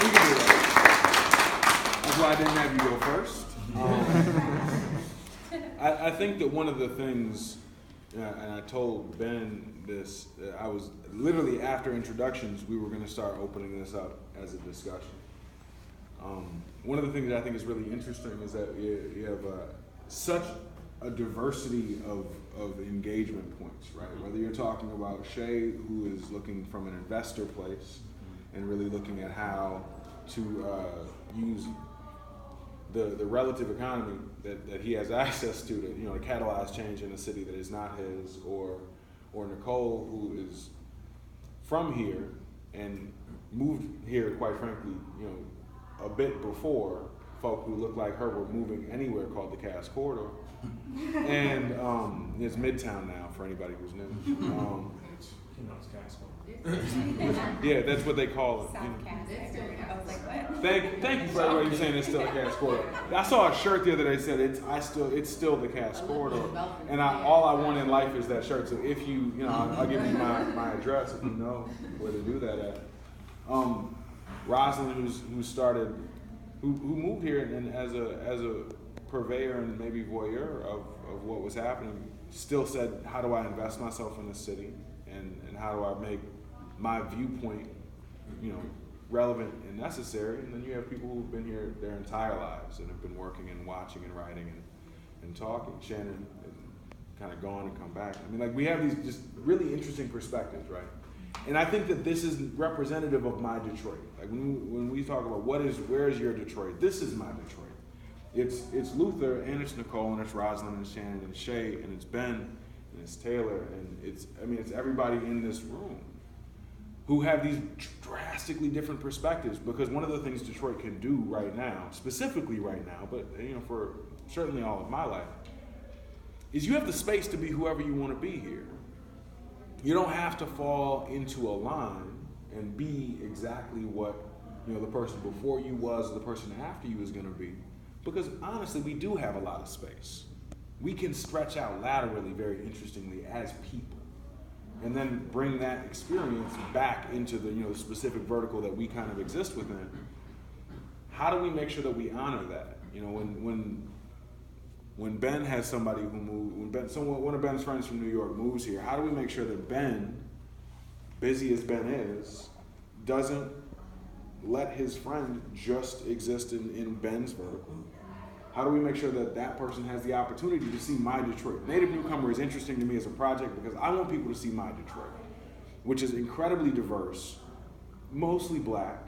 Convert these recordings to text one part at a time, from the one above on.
do that. That's why I didn't have you go first. I think that one of the things, and I told Ben this, I was literally after introductions, we were going to start opening this up as a discussion. One of the things that I think is really interesting is that you have such a diversity of engagement points, right? Whether you're talking about Shay, who is looking from an investor place and really looking at how to use the relative economy that he has access to to catalyze change in a city that is not his, or Nicole, who is from here and moved here, quite frankly, a bit before folk who look like her were moving anywhere called the Cass Corridor. And it's Midtown now for anybody who's new. It's Cass Corridor. Yeah, that's what they call it. South Cass. I was like, what? Thank you for everybody saying it's still the Cass Corridor. I saw a shirt the other day that said it's still the Cass Corridor, and all I want in life is that shirt. So if I'll give you my address if you know where to do that at. Roslyn, who moved here and as a purveyor and maybe voyeur of what was happening, still said, how do I invest myself in the city, and how do I make my viewpoint, relevant and necessary? And then you have people who've been here their entire lives and have been working and watching and writing and talking. Shannon kind of gone and come back. We have these just really interesting perspectives, right? And I think that this is representative of my Detroit. When we talk about where is your Detroit, this is my Detroit. It's Luther, and it's Nicole, and it's Roslyn, and Shannon, and Shay, and it's Ben, and it's Taylor, and it's everybody in this room who have these drastically different perspectives, because one of the things Detroit can do right now, specifically right now, but for certainly all of my life, is you have the space to be whoever you want to be here. You don't have to fall into a line and be exactly what the person before you was or the person after you is going to be, because honestly, we do have a lot of space. We can stretch out laterally very interestingly as people, and then bring that experience back into the specific vertical that we kind of exist within. How do we make sure that we honor that? When Ben has somebody who moved, one of Ben's friends from New York moves here, how do we make sure that Ben, busy as Ben is, doesn't let his friend just exist in Ben's vertical? How do we make sure that that person has the opportunity to see my Detroit? Native Newcomer is interesting to me as a project because I want people to see my Detroit, which is incredibly diverse, mostly black,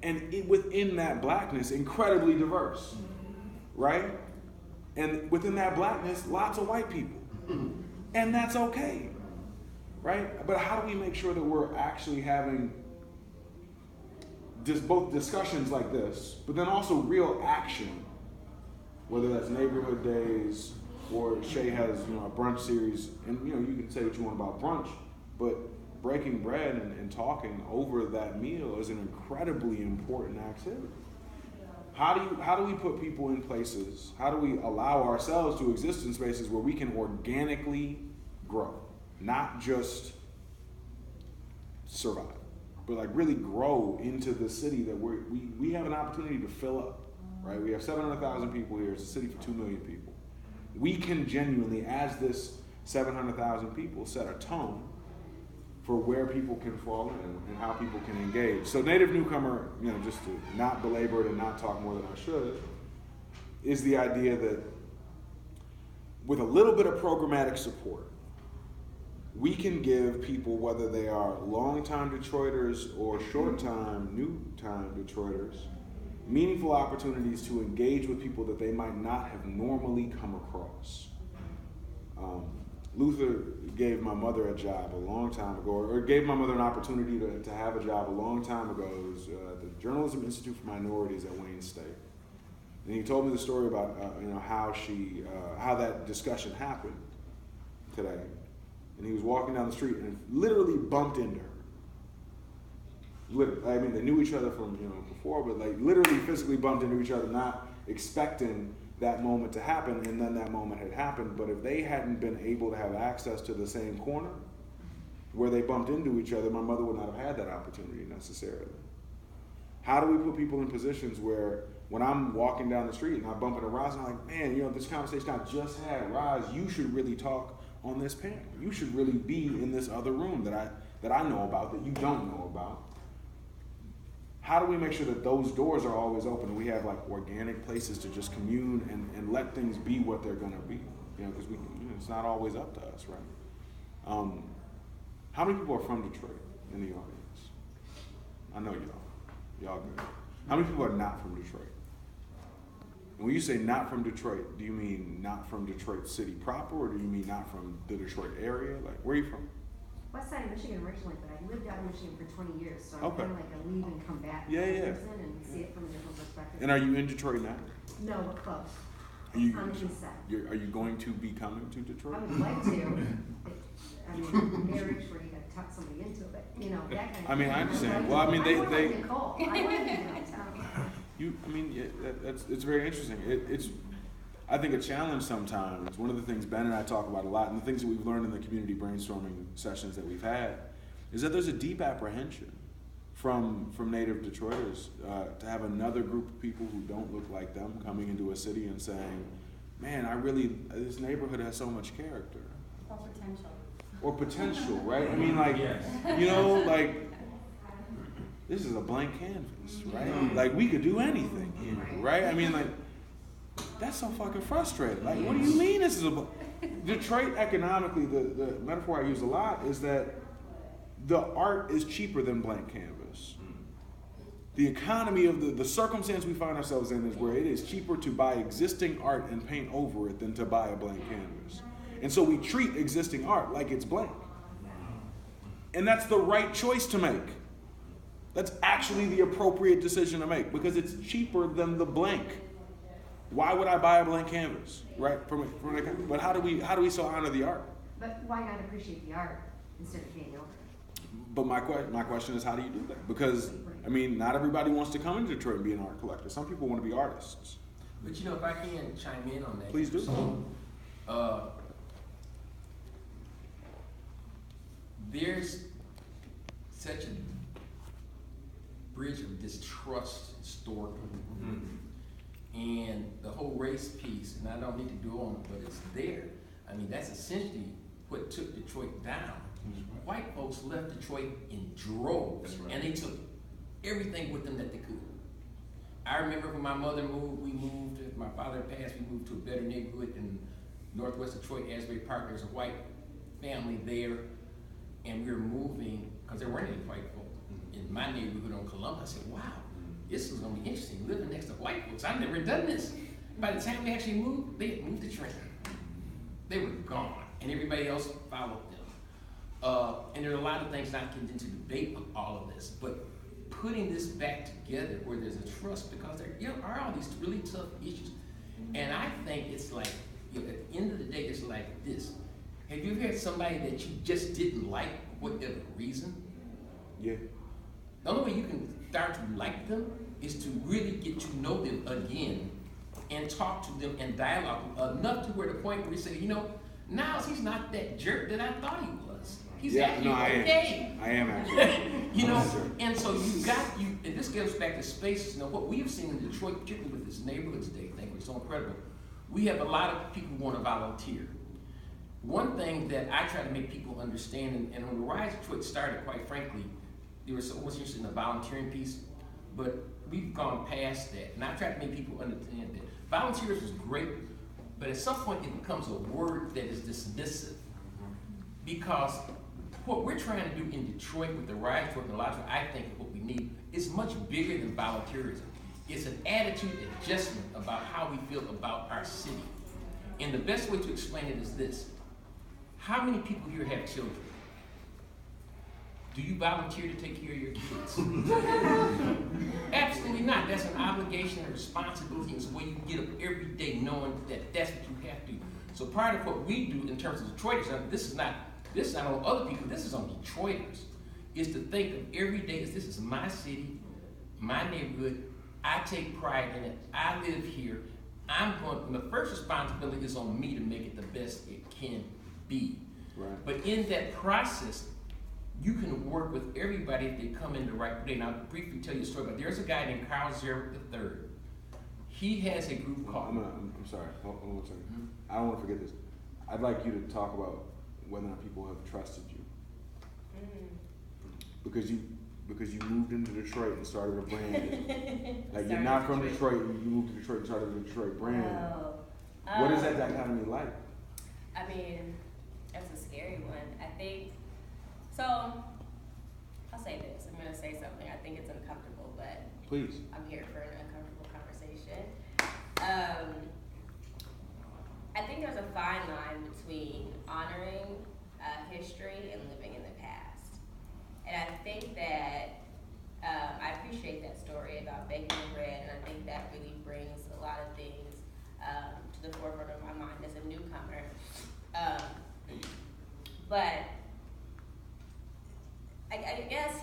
and within that blackness, incredibly diverse, right? And within that blackness, lots of white people. And that's okay, right? But how do we make sure that we're actually having both discussions like this, but then also real action, whether that's neighborhood days or Shay has a brunch series, and you can say what you want about brunch, but breaking bread and talking over that meal is an incredibly important activity. How do we put people in places? How do we allow ourselves to exist in spaces where we can organically grow, not just survive, but really grow into the city that we have an opportunity to fill up, right? We have 700,000 people here. It's a city for 2 million people. We can genuinely, as this 700,000 people, set a tone for where people can fall in and how people can engage. So Native Newcomer, just to not belabor it and not talk more than I should, is the idea that with a little bit of programmatic support, we can give people, whether they are long-time Detroiters or short-time, new-time Detroiters, meaningful opportunities to engage with people that they might not have normally come across. Luther gave my mother a job a long time ago, or gave my mother an opportunity to have a job a long time ago. It was the Journalism Institute for Minorities at Wayne State. And he told me the story about how that discussion happened today. And he was walking down the street and literally bumped into her. They knew each other from before, but literally physically bumped into each other, not expecting that moment to happen, and then that moment had happened. But if they hadn't been able to have access to the same corner where they bumped into each other, my mother would not have had that opportunity necessarily. How do we put people in positions where when I'm walking down the street and I bump into Roz, and I'm like, man, this conversation I just had, Roz, you should really talk on this panel. You should really be in this other room that I know about that you don't know about. How do we make sure that those doors are always open and we have like organic places to just commune and let things be what they're gonna be? Because it's not always up to us, right? How many people are from Detroit in the audience? I know y'all good. How many people are not from Detroit? And when you say not from Detroit, do you mean not from Detroit City proper, or do you mean not from the Detroit area? Like, where are you from? West side of Michigan originally, but I lived out in Michigan for 20 years, so I'm Okay. kind of like a leave and come back Yeah. person and see it from a different perspective. And are you in Detroit now? No, we're close. Are you, On the east side. are you going to be coming to Detroit? I would like to. I mean, marriage where you got to talk somebody into it, but that kind of I mean, thing. I understand. I'd Well, I like mean, to. I'm more they like Nicole. I want to be downtown. it's very interesting. It's I think a challenge sometimes. One of the things Ben and I talk about a lot, and the things that we've learned in the community brainstorming sessions that we've had, is that there's a deep apprehension from native Detroiters to have another group of people who don't look like them coming into a city and saying, man, this neighborhood has so much character. Or potential, right? I mean, like, Yes. like, this is a blank canvas, right? Like, we could do anything here, right? I mean, like, that's so fucking frustrating. Like, what do you mean this is Detroit economically, the metaphor I use a lot is that the art is cheaper than blank canvas. The economy of the circumstance we find ourselves in is where it is cheaper to buy existing art and paint over it than to buy a blank canvas. And so we treat existing art like it's blank. And that's the right choice to make. That's actually the appropriate decision to make because it's cheaper than the blank. Why would I buy a blank canvas, right? But how do we so honor the art? But why not appreciate the art instead of paying over it? But my question is, how do you do that? Because, I mean, not everybody wants to come into Detroit and be an art collector. Some people want to be artists. But if I can chime in on that. Please do. There's such a bridge of distrust historically. And the whole race piece, and I don't need to do on it, but it's there. I mean, that's essentially what took Detroit down. White folks left Detroit in droves, and they took everything with them that they could. I remember when my mother moved, my father passed, we moved to a better neighborhood in Northwest Detroit, Asbury Park. There's a white family there, and we were moving, because there weren't any white folk in my neighborhood on Columbus. I said, wow, this is gonna be interesting, living next to white folks. I've never done this. By the time we actually moved, they had moved the train. They were gone, and everybody else followed them. And there are a lot of things not getting into debate of all of this, but putting this back together where there's a trust, because there are all these really tough issues. And I think it's like, at the end of the day, it's like this. Have you ever had somebody that you just didn't like for whatever reason? Yeah. The only way you can start to like them is to really get to know them again and talk to them and dialogue enough to where the point where you say, Niles, he's not that jerk that I thought he was. He's actually okay. I am actually. And so and this goes back to spaces. What we have seen in Detroit, particularly with this Neighborhoods Day thing, which is so incredible, we have a lot of people who want to volunteer. One thing that I try to make people understand, and when the Rise of Detroit started, quite frankly, they were so much interested in the volunteering piece, but we've gone past that. And I try to make people understand that volunteers is great, but at some point it becomes a word that is dismissive. Because what we're trying to do in Detroit with the Rise of Detroit, and a lot of I think what we need is much bigger than volunteerism. It's an attitude adjustment about how we feel about our city. And the best way to explain it is this. How many people here have children? Do you volunteer to take care of your kids? Absolutely not. That's an obligation and responsibility. It's the way you get up every day knowing that that's what you have to do. So part of what we do in terms of Detroiters, and this is not on other people, this is on Detroiters, is to think of every day as this is my city, my neighborhood, I take pride in it, I live here, the first responsibility is on me to make it the best it can be. Right. But in that process, you can work with everybody if they come in the right way. Now, briefly tell you a story, but there's a guy named Carl Zerwick III. He has a group called... I'm sorry, hold on 1 second. I don't want to forget this. I'd like you to talk about whether or not people have trusted you. Because you moved into Detroit and started a brand. Like, you're not from Detroit, you moved to Detroit and started a Detroit brand. What is that dichotomy like? I mean, that's a scary one. I think, so, I'll say this. I'm going to say something. I think it's uncomfortable, but Please. I'm here for an uncomfortable conversation. I think there's a fine line between honoring history and living in the past. And I think that I appreciate that story about baking the bread, and I think that really brings a lot of things to the forefront of my mind as a newcomer. But I guess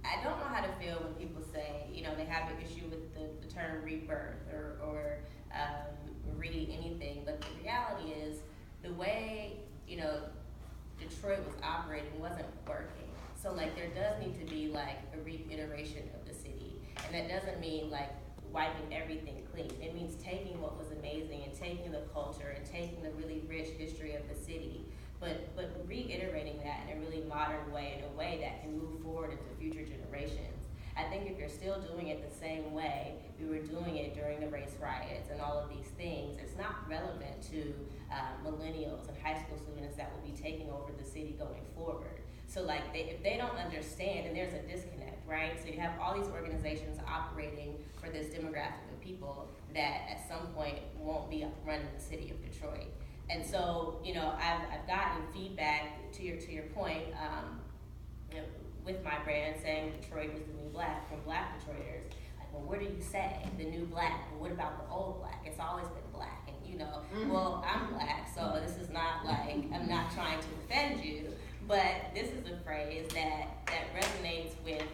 I don't know how to feel when people say, you know, they have an issue with the term rebirth or anything, but the reality is the way, you know, Detroit was operating wasn't working. So like there does need to be like a reiteration of the city. And that doesn't mean like wiping everything clean. It means taking what was amazing and taking the culture and taking the really rich history of the city, but reiterating that in a really modern way, in a way that can move forward into future generations. I think if you're still doing it the same way we were doing it during the race riots and all of these things, it's not relevant to millennials and high school students that will be taking over the city going forward. So like if they don't understand, and there's a disconnect, right? So you have all these organizations operating for this demographic of people that at some point won't be running the city of Detroit. And so, you know, I've gotten feedback to your point, you know, with my brand saying Detroit was the new black from Black Detroiters. Like, well, what do you say? The new black. Well, what about the old black? It's always been black. And you know, well, I'm black, so this is not like, I'm not trying to offend you, but this is a phrase that resonates with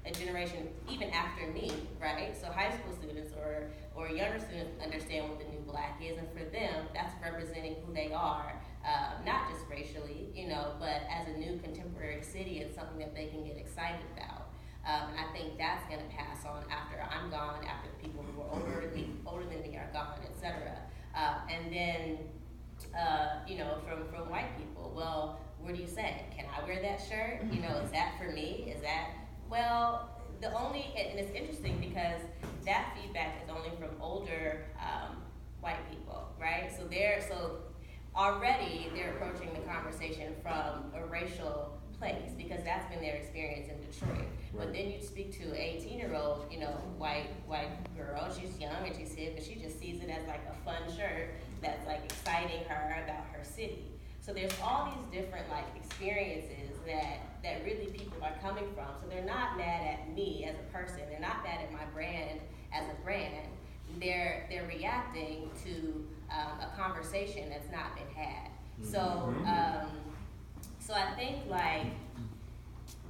a generation even after me, right? So high school students or younger students understand what the new black is, and for them, that's representing who they are, not just racially, you know, but as a new contemporary city and something that they can get excited about. And I think that's gonna pass on after I'm gone, after the people who are older than me are gone, et cetera. And then, you know, from white people, well, what do you say? Can I wear that shirt? You know, is that for me? Is that, well, and it's interesting because that feedback is only from older white people, right? So already they're approaching the conversation from a racial place because that's been their experience in Detroit. Right. But then you speak to an 18-year-old, you know, white girl, she's young and she's hip, but she just sees it as like a fun shirt that's like exciting her about her city. So there's all these different like experiences that really people are coming from. So they're not mad at me as a person. They're not mad at my brand as a brand. They're reacting to a conversation that's not been had. So so I think like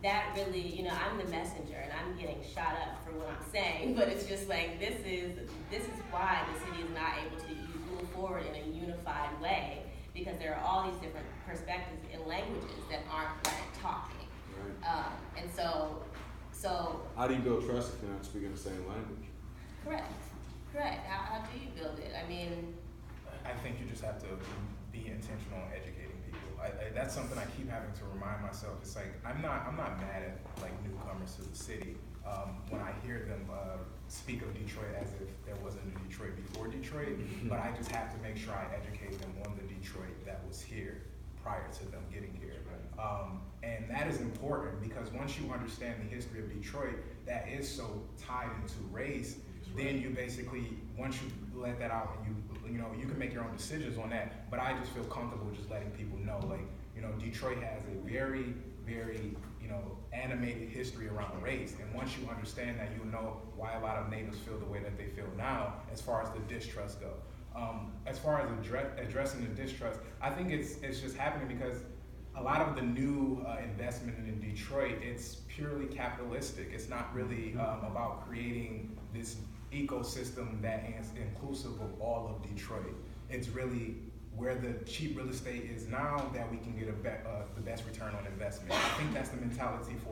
that really, you know, I'm the messenger and I'm getting shot up for what I'm saying, but it's just like this is why the city is not able to move forward in a unified way, because there are all these different perspectives and languages that aren't like talking. Right. And so how do you build trust if you're not speaking the same language? Correct. How do you build it? I mean, I think you just have to be intentional in educating people. That's something I keep having to remind myself. It's like I'm not mad at like newcomers to the city. When I hear them speak of Detroit as if there wasn't a Detroit before Detroit, but I just have to make sure I educate them on the Detroit that was here prior to them getting here. And that is important because once you understand the history of Detroit that is so tied into race, then you basically, once you let that out and you know, you can make your own decisions on that, but I just feel comfortable just letting people know, like, you know, Detroit has a very, very, you know, animated history around race, and once you understand that, you'll know why a lot of natives feel the way that they feel now as far as the distrust go. As far as addressing the distrust, I think it's just happening because a lot of the new investment in Detroit, it's purely capitalistic. It's not really about creating this ecosystem that is inclusive of all of Detroit. It's really where the cheap real estate is now that we can get the best return on investment. I think that's the mentality for